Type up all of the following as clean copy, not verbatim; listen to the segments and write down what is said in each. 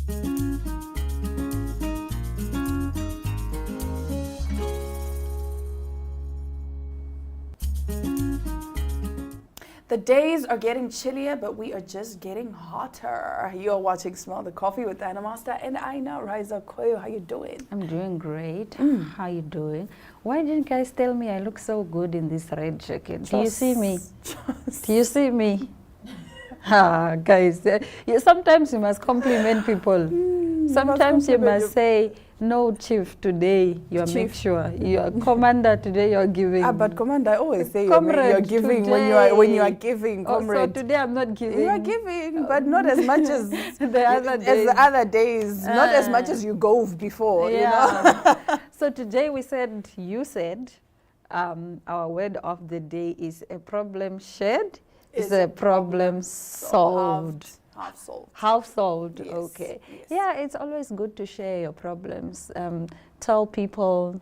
The days are getting chillier, but we are just getting hotter. You're watching Smell the Coffee with Anna Master and Aina Riza Koyo. How you doing? I'm doing great. How you doing? Why didn't you guys tell me I look so good in this red jacket? Do you see me? Do you see me? Guys, sometimes you must compliment people. Sometimes you must say, no, Chief, today you are make sure. You are Commander, today you are giving. But Commander, I always say Comrade, you're giving today. when you are giving, Comrade. So today I'm not giving. You are giving, but not as much as the other days. As the other days. Not as much as you gove before, Yeah. you know. So today you said, our word of the day is a problem shared is a problem solved. Half solved. Half solved, Yes, okay. yes. Yeah, it's always good to share your problems. Tell people.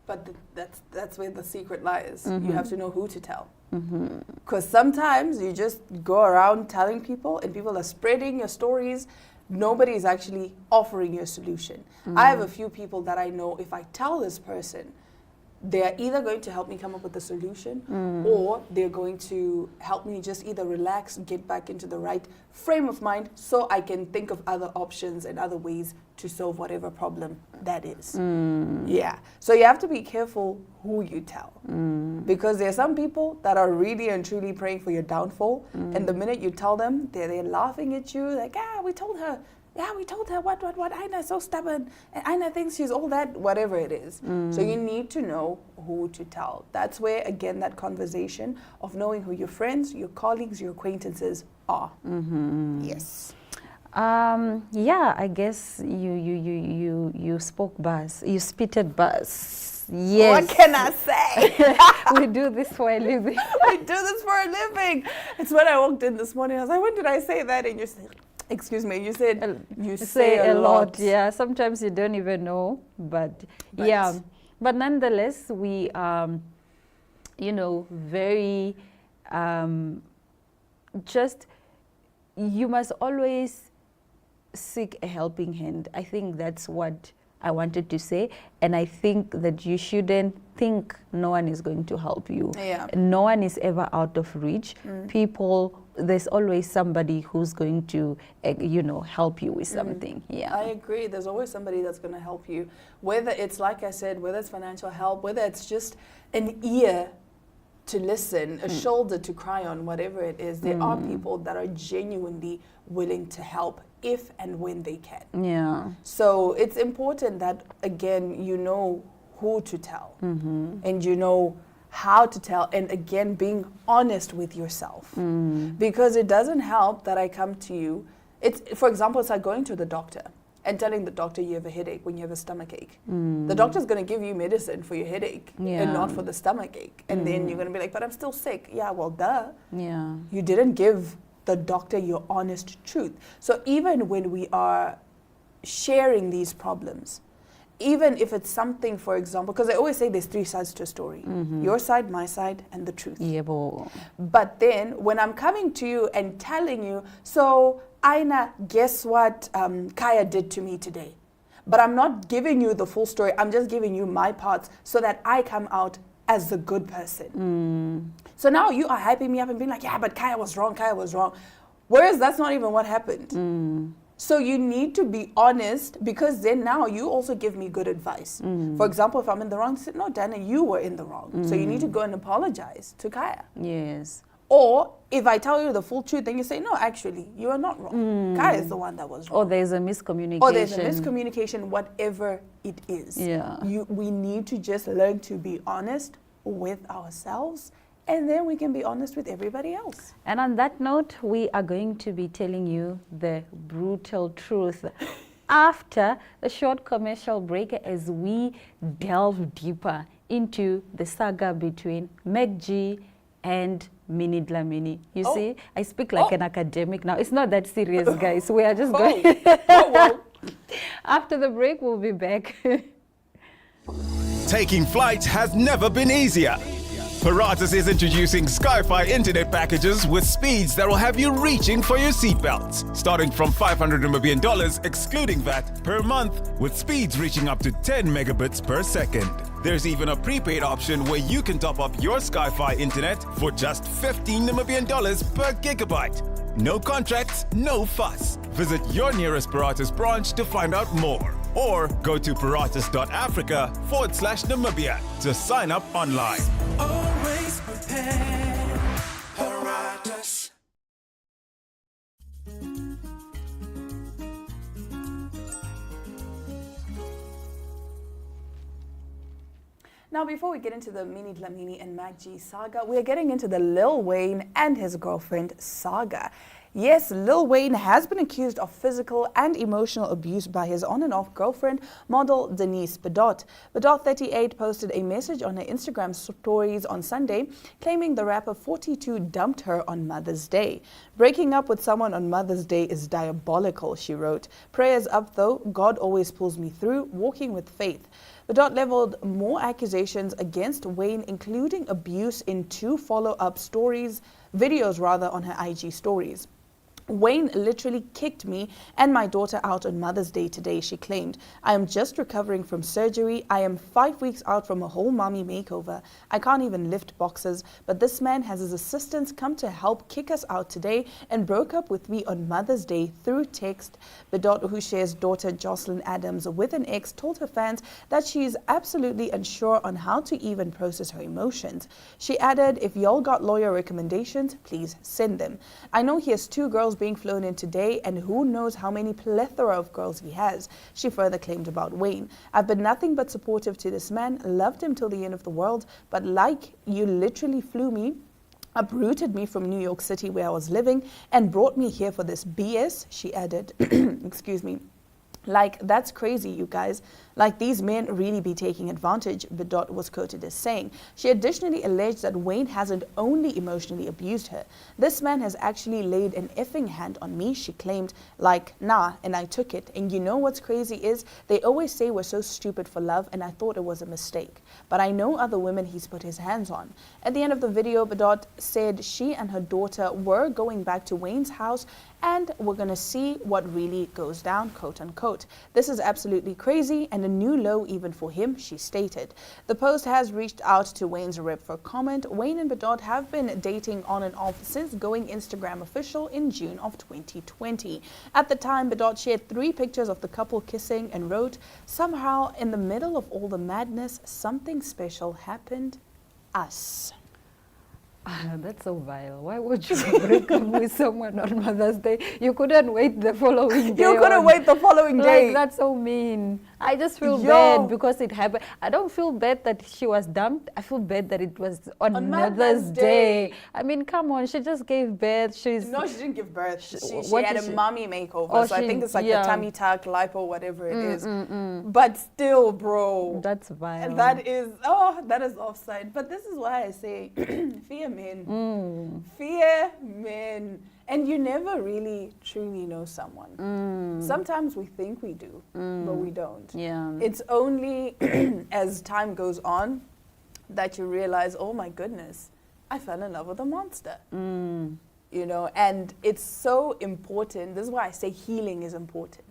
But that's where the secret lies. Mm-hmm. You have to know who to tell. Because sometimes you just go around telling people and people are spreading your stories. Nobody is actually offering you a solution. I have a few people that I know, if I tell this person, they're either going to help me come up with a solution or they're going to help me just either relax, get back into the right frame of mind so I can think of other options and other ways to solve whatever problem that is. Yeah. So you have to be careful who you tell. Because there are some people that are really and truly praying for your downfall. And the minute you tell them, they're laughing at you like, we told her. Yeah, we told her what, Aina's so stubborn, and Aina thinks she's all that, whatever it is. So you need to know who to tell. That's where, again, that conversation of knowing who your friends, your colleagues, your acquaintances are. Yes. Yeah, I guess you spoke buzz, you spitted buzz. Yes. What can I say? We do this for a living. We do this for a living. It's when I walked in this morning, I was like, when did I say that? And you said, excuse me, you said you say a lot. Yeah, sometimes you don't even know, but yeah. But nonetheless, we very just, you must always seek a helping hand. I think that's what I wanted to say, and I think that you shouldn't think no one is going to help you. Yeah. No one is ever out of reach. People, there's always somebody who's going to, help you with something. Yeah. I agree. There's always somebody that's going to help you. Whether it's, like I said, whether it's financial help, whether it's just an ear to listen, a shoulder to cry on, whatever it is, there are people that are genuinely willing to help if and when they can. Yeah. So it's important that, again, you know who to tell and you know how to tell, and again, being honest with yourself. Because it doesn't help that I come to you. For example, it's like going to the doctor and telling the doctor you have a headache when you have a stomach ache. The doctor's going to give you medicine for your headache and not for the stomach ache. And then you're going to be like, but I'm still sick. Yeah, well, duh. Yeah. You didn't give the doctor your honest truth. So even when we are sharing these problems, even if it's something, for example, because I always say there's three sides to a story. Your side, my side, and the truth. Yeah, boy. But then when I'm coming to you and telling you, so Aina, guess what Kaya did to me today? But I'm not giving you the full story. I'm just giving you my parts so that I come out as the good person. So now you are hyping me up and being like, yeah, but Kaya was wrong, Kaya was wrong. Whereas that's not even what happened. So you need to be honest, because then now you also give me good advice. For example, if I'm in the wrong, say, no, Dana, you were in the wrong. So you need to go and apologize to Kaya. Yes. Or if I tell you the full truth, then you say, no, actually, you are not wrong. Kaya is the one that was wrong. Or there's a miscommunication. Or there's a miscommunication, whatever it is. Yeah. We need to just learn to be honest with ourselves, and then we can be honest with everybody else. And on that note, we are going to be telling you the brutal truth after a short commercial break as we delve deeper into the saga between Meg G and Minnie Dlamini. You see, I speak like an academic now. It's not that serious, guys. We are just going. After the break, we'll be back. Taking flight has never been easier. Paratus is introducing Sky-Fi internet packages with speeds that will have you reaching for your seatbelts. Starting from $500 excluding VAT per month, with speeds reaching up to 10 megabits per second. There's even a prepaid option where you can top up your Sky-Fi internet for just $15 per gigabyte. No contracts, no fuss. Visit your nearest Paratus branch to find out more. Or go to paratus.africa/Namibia to sign up online. Always prepared, Paratus. Now, before we get into the Minnie Dlamini and Mac G saga, we're getting into the Lil Wayne and his girlfriend saga. Yes, Lil Wayne has been accused of physical and emotional abuse by his on and off girlfriend, model Denise Bedot. Bedot, 38, posted a message on her Instagram stories on Sunday, claiming the rapper 42 dumped her on Mother's Day. Breaking up with someone on Mother's Day is diabolical, she wrote. Prayers up though, God always pulls me through, walking with faith. Bedot leveled more accusations against Wayne, including abuse in two follow-up videos on her IG stories. Wayne literally kicked me and my daughter out on Mother's Day today, she claimed. I am just recovering from surgery. I am 5 weeks out from a whole mommy makeover. I can't even lift boxes, but this man has his assistants come to help kick us out today and broke up with me on Mother's Day through text. Bedot, who shares daughter Jocelyn Adams with an ex, told her fans that she is absolutely unsure on how to even process her emotions. She added, if y'all got lawyer recommendations, please send them. I know he has 2 girls being flown in today, and who knows how many plethora of girls he has, she further claimed about Wayne. I've been nothing but supportive to this man, loved him till the end of the world, but like you literally flew me, uprooted me from New York City where I was living and brought me here for this BS, she added. Excuse me. Like, that's crazy, you guys. Like, these men really be taking advantage, Bedot was quoted as saying. She additionally alleged that Wayne hasn't only emotionally abused her. This man has actually laid an effing hand on me, she claimed. Like, nah, and I took it. And you know what's crazy is, they always say we're so stupid for love, and I thought it was a mistake. But I know other women he's put his hands on. At the end of the video, Bedot said she and her daughter were going back to Wayne's house and we're going to see what really goes down, quote unquote. This is absolutely crazy and a new low even for him, she stated. The post has reached out to Wayne's rep for comment. Wayne and Bedot have been dating on and off since going Instagram official in June of 2020. At the time, Bedot shared 3 pictures of the couple kissing and wrote, somehow in the middle of all the madness, something special happened, us. That's so vile. Why would you break up with someone on Mother's Day? You couldn't wait the following day. You couldn't wait the following day. Like, that's so mean. I just feel bad because it happened. I don't feel bad that she was dumped. I feel bad that it was on Mother's Day. I mean, come on. She just gave birth. No, she didn't give birth. She had a mommy makeover. Oh, so I think it's like the tummy tuck, lipo, whatever it is. But still, bro. That's vile. That is offside. But this is why I say, fear men. Fear men. And you never really truly know someone. Sometimes we think we do, but we don't. Yeah. It's only as time goes on that you realize, oh my goodness, I fell in love with a monster. You know, and it's so important. This is why I say healing is important.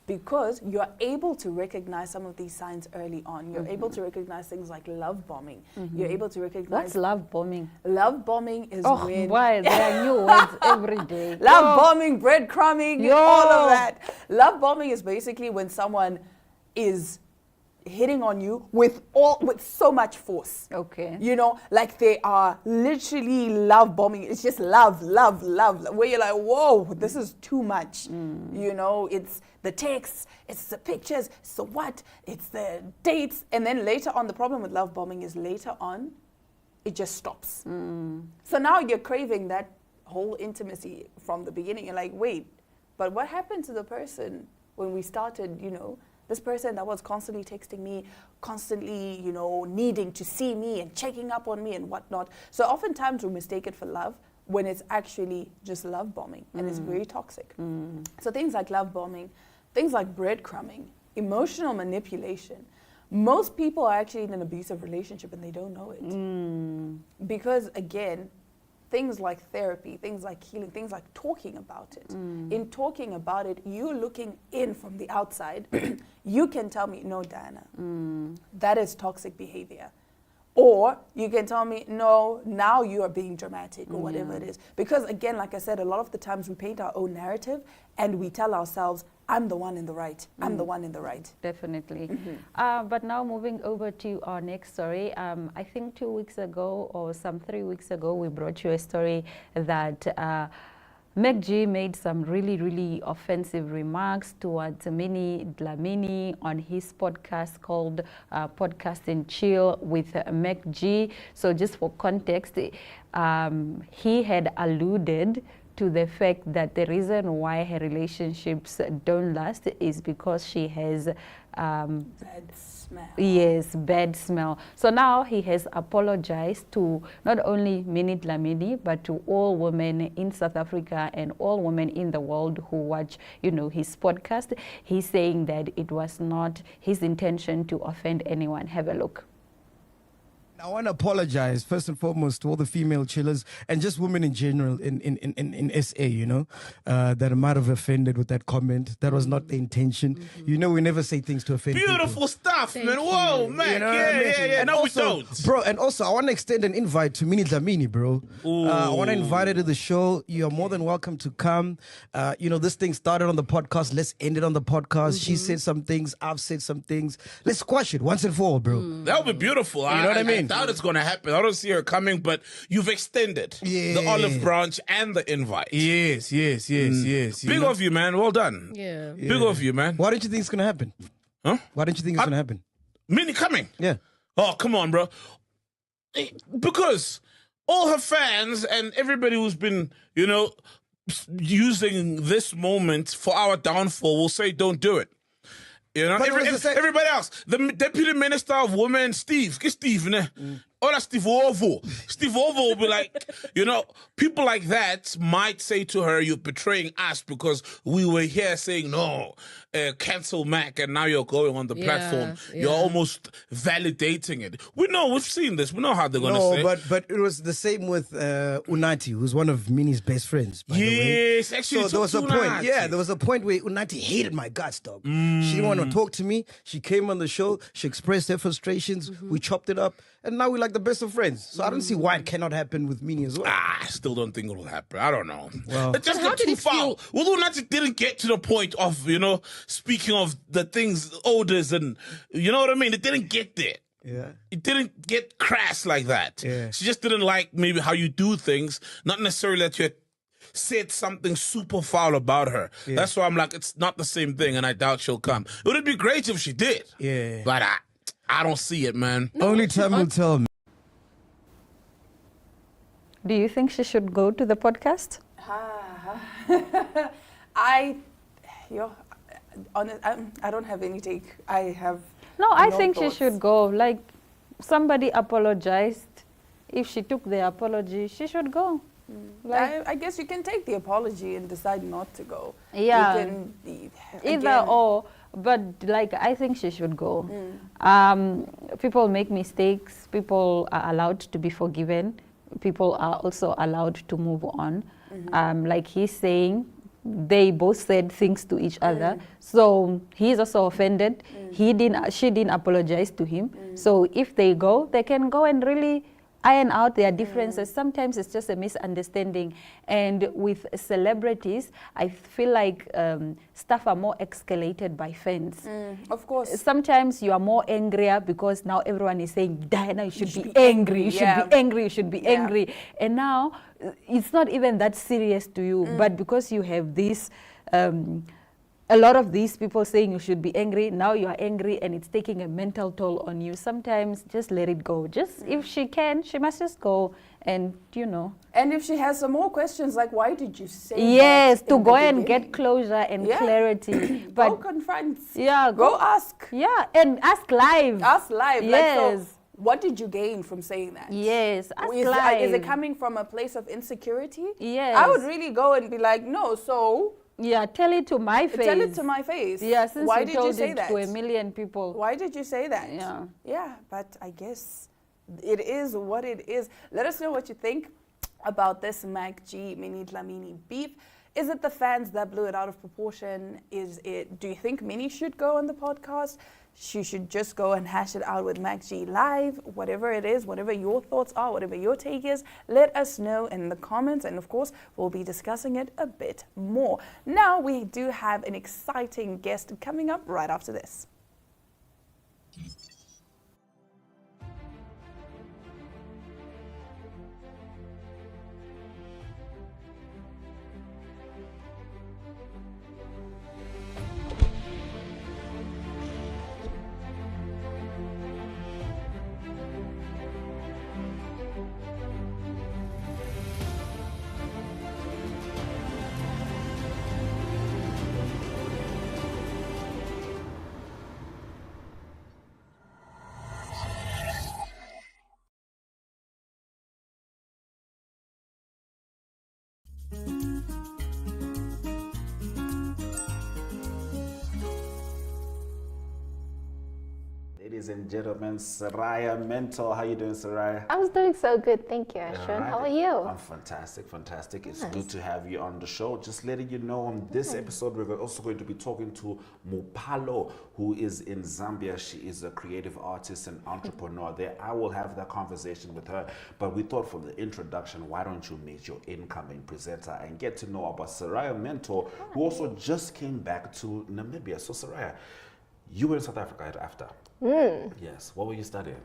Because you're able to recognize some of these signs early on. You're able to recognize things like love bombing. You're able to recognize... What's love bombing? Love bombing is when... Why? There are new words every day. Love bombing, breadcrumbing, all of that. Love bombing is basically when someone is hitting on you with so much force. Okay. You know, like they are literally love bombing. It's just love, love, love. Where you're like, whoa, this is too much. You know, it's the texts, it's the pictures, it's the what, it's the dates. And then later on, the problem with love bombing is later on, it just stops. So now you're craving that whole intimacy from the beginning. You're like, wait, but what happened to the person when we started, you know, this person that was constantly texting me, constantly, you know, needing to see me and checking up on me and whatnot. So oftentimes we mistake it for love when it's actually just love bombing, and it's very toxic. So things like love bombing, things like breadcrumbing, emotional manipulation, most people are actually in an abusive relationship and they don't know it. Because again, things like therapy, things like healing, things like talking about it. In talking about it, you looking in from the outside, you can tell me, no, Diana, that is toxic behavior. Or you can tell me, no, now you are being dramatic or whatever it is. Because again, like I said, a lot of the times we paint our own narrative and we tell ourselves, I'm the one in the right. I'm the one in the right. Definitely. But now moving over to our next story. I think 2 weeks ago or some 3 weeks ago, we brought you a story that Meg G made some really, really offensive remarks towards Minnie Dlamini on his podcast called Podcast and Chill with Meg G. So just for context, he had alluded to the fact that the reason why her relationships don't last is because she has Bad smell. yes, bad smell. So now he has apologized to not only Minnie Dlamini, but to all women in South Africa and all women in the world who watch, his podcast. He's saying that it was not his intention to offend anyone. Have a look. I want to apologize first and foremost to all the female chillers and just women in general in SA, that I might have offended with that comment. That was not the intention. We never say things to offend people. Beautiful stuff, man. Whoa, man. You know what I mean? Yeah. And No, also, we don't. bro. And also, I want to extend an invite to Minnie Dlamini, bro. I want to invite her to the show. You are more than welcome to come. This thing started on the podcast. Let's end it on the podcast. She said some things. I've said some things. Let's squash it once and for all, bro. That would be beautiful. You know what I mean? I doubt it's going to happen. I don't see her coming, but you've extended the olive branch and the invite. Yes. Big of you, man. Well done. Yeah. Big of you, man. Why don't you think it's going to happen? Huh? Why don't you think it's going to happen? Minnie coming. Yeah. Oh, come on, bro. Because all her fans and everybody who's been, using this moment for our downfall will say, don't do it. But it was the same- Everybody else. The Deputy Minister of Women, Steve. Get Steve, ne? Oh, that's Steve Ovo. Steve Ovo will be like, people like that might say to her, you're betraying us because we were here saying, no, cancel Mac, and now you're going on the platform. yeah. You're almost validating it. We know, we've seen this. We know how they're going to say. but it was the same with Unati, who's one of Minnie's best friends, by the way. Yes, actually, So there was a point. Unati. Yeah, there was a point where Unati hated my guts, dog. She didn't want to talk to me. She came on the show. She expressed her frustrations. We chopped it up, and now we're like the best of friends. So I don't see why it cannot happen with Minnie as well. I still don't think it'll happen. I don't know. Well- It just How got did too it far. Well, Unati didn't get to the point of, speaking of the things, odors, and you know what I mean? It didn't get there. Yeah. It didn't get crass like that. Yeah. She just didn't like maybe how you do things, not necessarily that you had said something super foul about her. That's why I'm like, it's not the same thing, and I doubt she'll come. It would be great if she did. Yeah. But I don't see it, man. Only time will tell me. Do you think she should go to the podcast? I don't have any take. I have No, I no think thoughts. she should go. Like, somebody apologized. If she took the apology, she should go. Like, I guess you can take the apology and decide not to go. Yeah. You can, either again, or, but like, I think she should go. People make mistakes. People are allowed to be forgiven. People are also allowed to move on. Like he's saying, they both said things to each other. So he's also offended. She didn't apologize to him. So if they go, they can go and really iron out their differences. Sometimes it's just a misunderstanding. And with celebrities, I feel like stuff are more escalated by fans. Of course. Sometimes you are more angrier because now everyone is saying, Diana, you should be angry, you should be angry, you should be angry. And now it's not even that serious to you, but because you have this, a lot of these people saying you should be angry, now you are angry and it's taking a mental toll on you. Sometimes just let it go. Just if she can, she must just go and, And if she has some more questions, like why did you say yes, that to in go the and beginning? get closure and Yeah. clarity. Go But confront. yeah, Go ask. yeah, and ask live. Ask live. Yes. Like, so what did you gain from saying that? Yes, ask Is live. it coming from a place of insecurity? Yes. I would really go and be like, no, so Yeah, tell it to my face. Tell it to my face. Yeah, since Why you did told you say it that? to a million people. Why did you say that? Yeah. Yeah, but I guess it is what it is. Let us know what you think about this Mac G Minnie Dlamini beef. Is it the fans that blew it out of proportion? Do you think Minnie should go on the podcast? She should just go and hash it out with Mac G live, whatever it is, whatever your thoughts are, whatever your take is, let us know in the comments. And of course, we'll be discussing it a bit more. Now we do have an exciting guest coming up right after this. Ladies and gentlemen, Soraya Mentor. How you doing, Soraya? I was doing so good, thank you, Ashwin. Alright. How are you? I'm fantastic, fantastic. It's good to have you on the show. Just letting you know, on this episode, we're also going to be talking to Mupalo, who is in Zambia. She is a creative artist and entrepreneur there. I will have that conversation with her. But we thought for the introduction, why don't you meet your incoming presenter and get to know about Soraya Mentor, who also just came back to Namibia. So, Soraya, you were in South Africa after. Yes. What were you studying?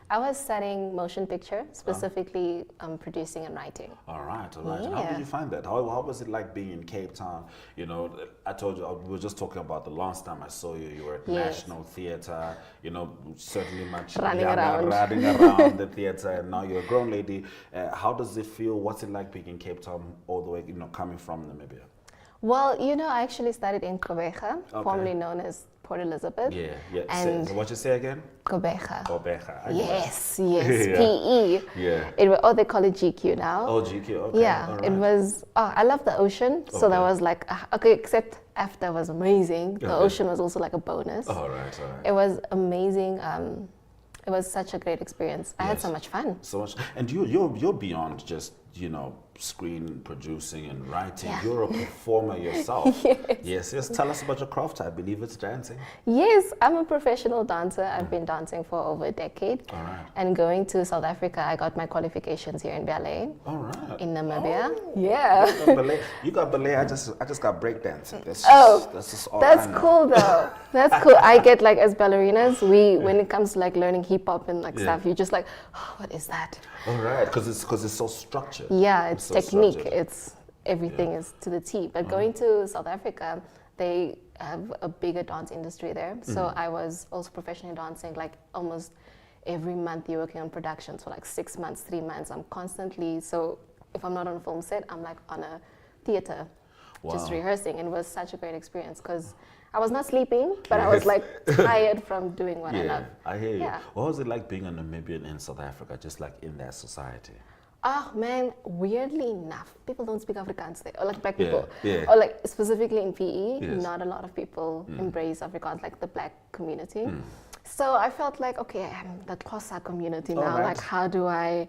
I was studying motion picture, specifically producing and writing. All right, all right. And how Yeah. did you find that? How was it like being in Cape Town? You know, I told you, we were just talking about the last time I saw you. You were at Yes. National Theatre, you know, certainly much Running younger, around. running around the theatre, and now you're a grown lady. How does it feel? What's it like being in Cape Town all the way, you know, coming from Namibia? Well, you know, I actually studied in Gqeberha, Okay. formerly known as Port Elizabeth. Yeah, yeah. And So what you say again? Gqeberha. Obeja. I know. Yes, yes, Yeah. PE. Yeah. They call it GQ now. Oh, GQ. Okay. Yeah, all it right. was, I love the ocean. So that Okay. was like, okay, except after was amazing. The Okay. ocean was also like a bonus. All right, all right. It was amazing. It was such a great experience. I had Yes. so much fun. So much, and you're beyond just, you know, screen producing and writing. Yeah. You're a performer yourself. Yes. Yes. Tell us about your craft. I believe it's dancing. Yes, I'm a professional dancer. I've been dancing for over a decade. All right. And going to South Africa, I got my qualifications here in ballet All right. in Namibia. Oh. Yeah. You got ballet. You got ballet. I just got breakdancing. That's just all That's I know. cool though. That's cool. I get like as ballerinas, when it comes to like learning hip hop and like Yeah. stuff, you're just like, oh, what is that? All right, because it's so structured. Yeah, it's so technique. structured. It's everything is to the T. But going to South Africa, they have a bigger dance industry there. So I was also professionally dancing like almost every month. You're working on productions for like 6 months, 3 months. I'm constantly, so if I'm not on a film set, I'm like on a theater just Wow. rehearsing. And it was such a great experience because I was not sleeping, but I was like tired from doing what I Yeah, love. I hear you. Yeah. What was it like being a Namibian in South Africa, just like in that society? Oh man, weirdly enough, people don't speak Afrikaans there, or like black Yeah, people, yeah. or like specifically in PE, Yes. not a lot of people embrace Afrikaans, like the black community. So I felt like, okay, I'm the Xhosa community now. Alright. Like, how do I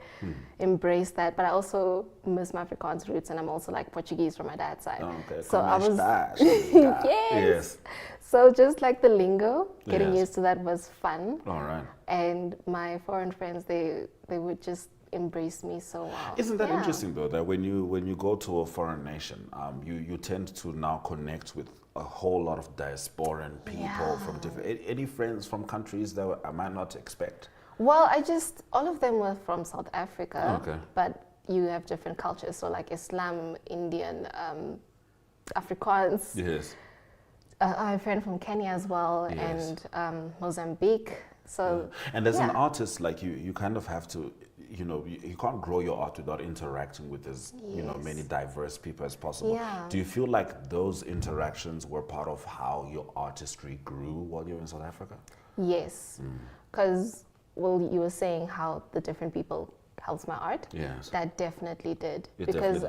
embrace that? But I also miss my Afrikaans roots, and I'm also like Portuguese from my dad's side. Oh, okay. So I was, Yes. yes. So just like the lingo, getting Yes. used to that was fun. All right. And my foreign friends, they would just embrace me so well. Isn't that Yeah. interesting though, that when you go to a foreign nation, you tend to now connect with a whole lot of diasporan people from different, any friends from countries that I might not expect? Well, all of them were from South Africa, Okay. but you have different cultures. So like Islam, Indian, Afrikaans. Yes. I have a friend from Kenya as well, Yes. and Mozambique. So And as an yeah. artist, like you kind of have to, you know, you can't grow your art without interacting with as, you know, Yes. many diverse people as possible. Yeah. Do you feel like those interactions were part of how your artistry grew while you were in South Africa? Yes, because well, you were saying how the different people helps my art. Yes. That definitely did. It Because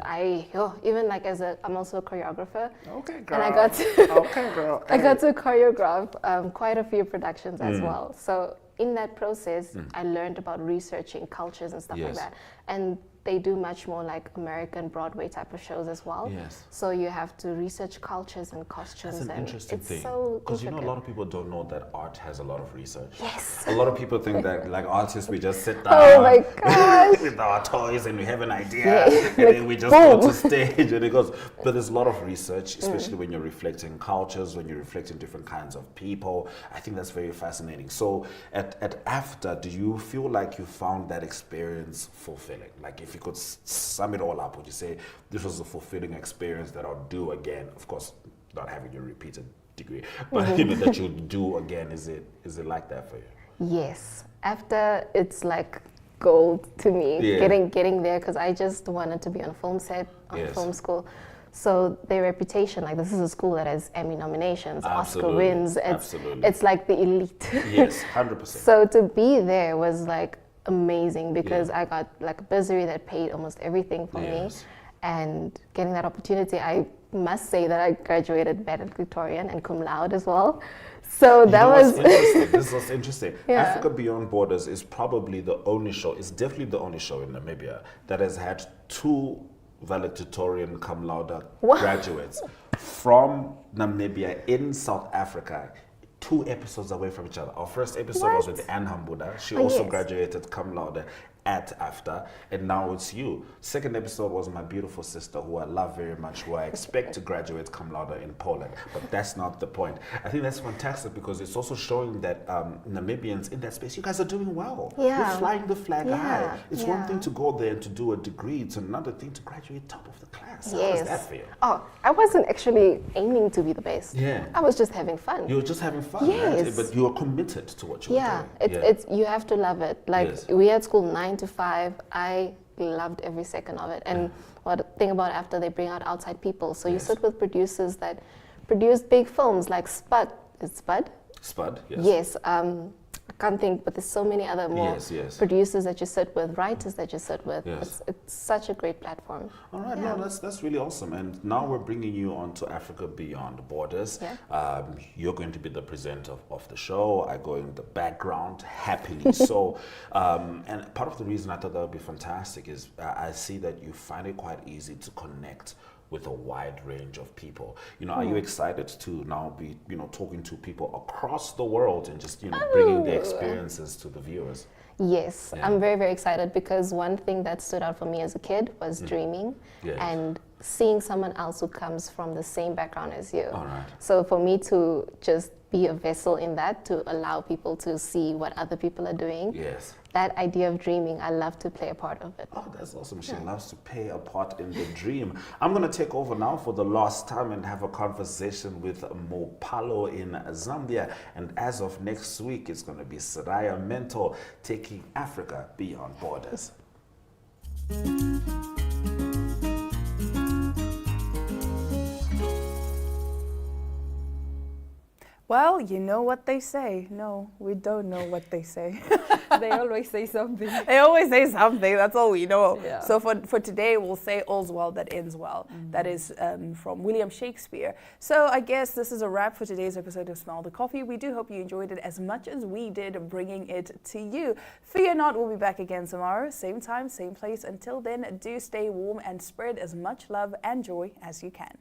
even like I'm also a choreographer. Okay, girl. And I got to, Okay, girl. I got to choreograph quite a few productions as well. So in that process, I learned about researching cultures and stuff like Yes. that. And they do much more like American Broadway type of shows as well. Yes. So you have to research cultures and costumes. That's an and interesting it's thing. so Because you know, a intricate. lot of people don't know that art has a lot of research. Yes. A lot of people think that, like artists, we just sit down Oh my gosh. with our toys and we have an idea, Yeah, and like, then we just go to boom. stage and it goes. But there's a lot of research, especially when you're reflecting cultures, when you're reflecting different kinds of people. I think that's very fascinating. So at AFTA, do you feel like you found that experience fulfilling? Like if you could sum it all up, would you say this was a fulfilling experience that I'll do again? Of course, not having your repeated degree, but you know that you'll do again. Is it like that for you? Yes. After it's like gold to me, Yeah. getting there, because I just wanted to be on a film set, on Yes. film school. So their reputation, like this is a school that has Emmy nominations, Oscar Absolutely. wins. Absolutely. It's like the elite. Yes, 100%. So to be there was like amazing because I got like a bursary that paid almost everything for me. Yes. And getting that opportunity, I must say that I graduated valedictorian and cum laude as well. So that was This was interesting. Yeah. Africa Beyond Borders is probably the only show, it's definitely the only show in Namibia that has had 2 valedictorian cum laude What? graduates from Namibia in South Africa. 2 episodes away from each other. Our first episode was What? with Anne Hambuda. She Oh, also yes. graduated cum laude at AFTA, and now it's you. Second episode was my beautiful sister, who I love very much, who I expect to graduate cum laude in Poland, but that's not the point. I think that's fantastic because it's also showing that Namibians in that space, you guys are doing well. Yeah. You're flying the flag Yeah, high. It's one yeah. thing to go there and to do a degree, it's another thing to graduate top of the class. How Yes. does that feel? Oh, I wasn't actually aiming to be the best. Yeah. I was just having fun. You were just having fun, right? Yes. But you were committed to what you were Yeah, doing. it's you have to love it. Like Yes. we had school 9 to 5. I loved every second of it. And what the thing about after they bring out outside people, so you Yes. sit with producers that produce big films like Spud. Is Spud? Spud, yes. Yes. I can't think, but there's so many other more Yes, yes. producers that you sit with, writers that you sit with. Yes. It's such a great platform. All right, Yeah. no, that's really awesome. And now we're bringing you on to Africa Beyond Borders. Yeah. You're going to be the presenter of the show. I go in the background happily. So, and part of the reason I thought that would be fantastic is I see that you find it quite easy to connect with a wide range of people. You know, are you excited to now be, you know, talking to people across the world and just, you know, bringing their experiences to the viewers? Yes, Yeah. I'm very, very excited because one thing that stood out for me as a kid was dreaming Yes. and seeing someone else who comes from the same background as you. All right. So for me to just be a vessel in that, to allow people to see what other people are doing, Yes. that idea of dreaming, I love to play a part of it. Oh, that's awesome. She loves to play a part in the dream. I'm going to take over now for the last time and have a conversation with Mopalo in Zambia. And as of next week, it's going to be Saraya Mentor taking Africa Beyond Borders. Well, you know what they say. No, we don't know what they say. They always say something. They always say something. That's all we know. Yeah. So for today, we'll say all's well that ends well. That is from William Shakespeare. So I guess this is a wrap for today's episode of Smell the Coffee. We do hope you enjoyed it as much as we did bringing it to you. Fear not, we'll be back again tomorrow. Same time, same place. Until then, do stay warm and spread as much love and joy as you can.